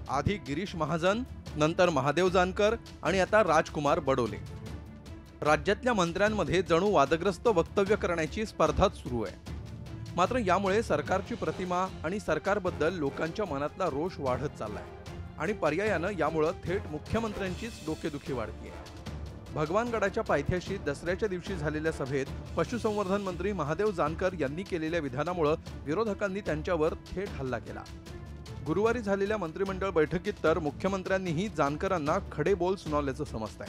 आधी गिरीश महाजन, नंतर महादेव जानकर आणि आता राजकुमार बडोले। राज्यातल्या मंत्र्यांमध्ये जणू वादग्रस्त वक्तव्य करण्याची स्पर्धाच सुरू आहे। मात्र यामुळे सरकारची प्रतिमा आणि सरकारबद्दल लोकांच्या मनातला रोष वाढत चाललाय आणि पर्यायानं यामुळे थेट मुख्यमंत्र्यांचीच डोकेदुखी वाढतीये। भगवानगडाच्या पायथ्याशी दसऱ्याच्या दिवशी झालेल्या सभेत पशुसंवर्धन मंत्री महादेव जानकर यांनी केलेल्या विधानामुळे विरोधकांनी त्यांच्यावर थेट हल्ला केला। गुरुवारी झालेल्या मंत्रिमंडळ बैठकीत तर मुख्यमंत्र्यांनीही जानकरांना खडे बोल सुनावल्याचं समजतंय।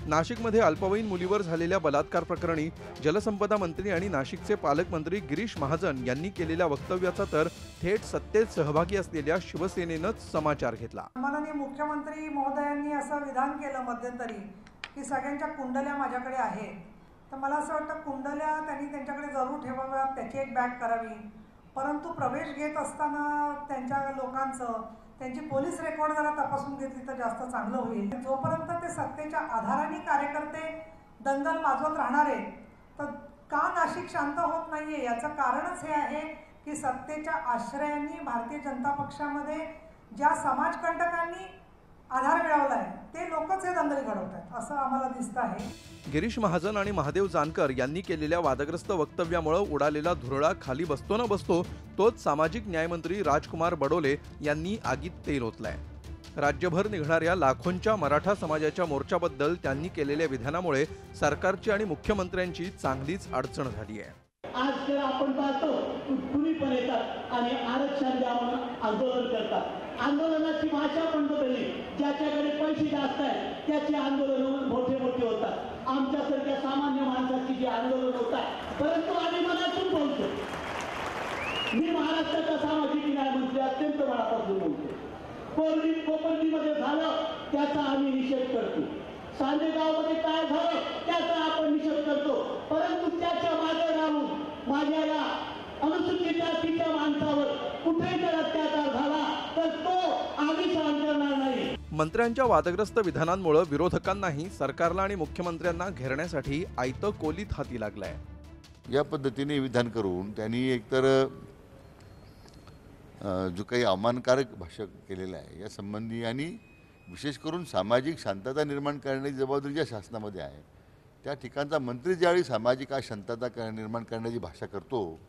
नाशिकमध्ये अल्पवयीन मुलीवर झालेल्या बलात्कार प्रकरणी जलसंपदा मंत्री आणि नाशिकचे पालकमंत्री गिरीश महाजन यांनी केलेल्या वक्तव्याचा तर थेट सत्तेत सहभागी असलेल्या शिवसेनेनंच समाचार घेतला। माननीय मुख्यमंत्री महोदयांनी असं विधान केलं मध्यंतरी की सगळ्यांच्या कुंडल्या माझ्याकडे आहेत, तर मला असं वाटतं कुंडल्या त्यांनी त्यांच्याकडे जरूर ठेवाव्यात, त्याची एक बॅग करावी। परंतु प्रवेश घेत असताना त्यांच्या लोकांचं त्यांची पोलीस रेकॉर्ड जरा तपासून घेतली तर जास्त चांगलं होईल। जोपर्यंत ते सत्तेच्या आधाराने कार्यकर्ते दंगल माजवत राहणार आहेत, तर का नाशिक शांत होत नाहीये याचं कारणच हे आहे की सत्तेच्या आश्रयाने भारतीय जनता पक्षामध्ये ज्या समाजकंटकांनी आधार मिळवलाय ते लोकच हे दंगली घडवतात असं आम्हाला दिसतं आहे। गिरीश महाजन आणि महादेव जानकर यांनी केलेल्या वादग्रस्त वक्तव्यामुळे उडालेला धुरळा खाली बसतो न बसतो तोच सामाजिक न्यायमंत्री राजकुमार बडोले यांनी आगीत तेल ओतलंय। राज्यभर निघणाऱ्या लाखोंच्या मराठा समाजाच्या मोर्चाबद्दल त्यांनी केलेल्या विधानामुळे सरकारची आणि मुख्यमंत्र्यांची चांगलीच अडचण झाली आहे। आज जर आपण पाहतो कुणी पण येतात आणि आरक्षण द्यावं आंदोलन करतात। आंदोलनाची भाषा पण बदलली, ज्याच्याकडे पैसे जास्त आहेत त्याचे आंदोलन मोठे मोठे होतात। आमच्यासारख्या सामान्य माणसाची जे आंदोलन होतात, परंतु आम्ही मनातून बोलतो। मी महाराष्ट्राचा सामाजिक न्यायमंत्री अत्यंत मनापासून बोलतो। कोकणमध्ये झालं त्याचा आम्ही निषेध करतो, सांदेगावमध्ये काय झालं त्याचा आपण निषेध करतो, परंतु त्याच्या मागे राहून माझ्या या अनुसूचित जातीच्या माणसावर कुठे जर अत्याचार झाला तर तो आम्ही सहन करणार नाही। मंत्र्यांच्या वादग्रस्त विधानांमुळे विरोधकांनाही सरकारला आणि मुख्यमंत्र्यांना घेरण्यासाठी आयतं कोलीत हाती लागलाय। या पद्धतीने विधान करून त्यांनी एकतर जो काही अवमानकारक भाषा केलेला आहे या संबंधी आणि विशेष करून सामाजिक शांतता निर्माण करण्याची जबाबदारी ज्या शासनामध्ये आहे त्या ठिकाणचा मंत्री ज्यावेळी सामाजिक शांतता निर्माण करण्याची भाषा करतो,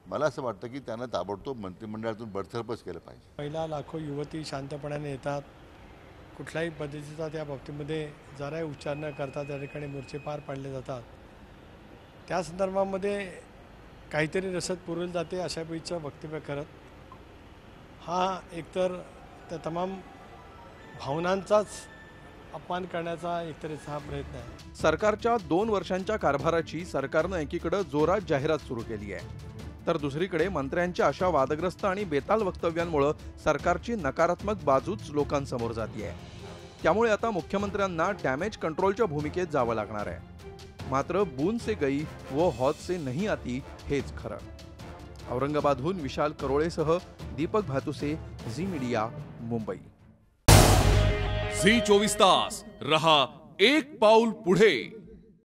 मला असं वाटतं की त्यांना ताबडतोब मंत्रिमंडळातून बडतर्फच केलं पाहिजे। पहिला लाखो युवती शांतपणाने येतात, कुठल्याही पद्धतीचा त्या बाबतीमध्ये जराही उच्चार न करता त्या ठिकाणी मोर्चे पार पाडले जातात। त्या संदर्भामध्ये काहीतरी रसद पुरवली जाते अशा पैकीचं वक्तव्य करत हा एकतर त्या तमाम भावनांचाच अपमान करण्याचा एकतरीचा हा प्रयत्न आहे। सरकारच्या 2 वर्षांच्या कारभाराची सरकारनं एकीकडे जोरात जाहिरात सुरू केली आहे, तर दुसरीकडे मंत्र्यांच्या अशा वादग्रस्त आणि बेताल वक्तव्यांमुळे सरकारची नकारात्मक बाजूच लोकांसमोर जातीये। त्यामुळे आता मुख्यमंत्र्यांना डॅमेज कंट्रोलच्या भूमिकेत जावं लागणार आहे। मात्र बूंद से गई वो हौद से नहीं आती हेच खरं। औरंगाबादहून विशाल करोळेसह Deepak Bhatuse, Zee media, Mumbai. Zee 24 तास रहा एक पाऊल पुढे।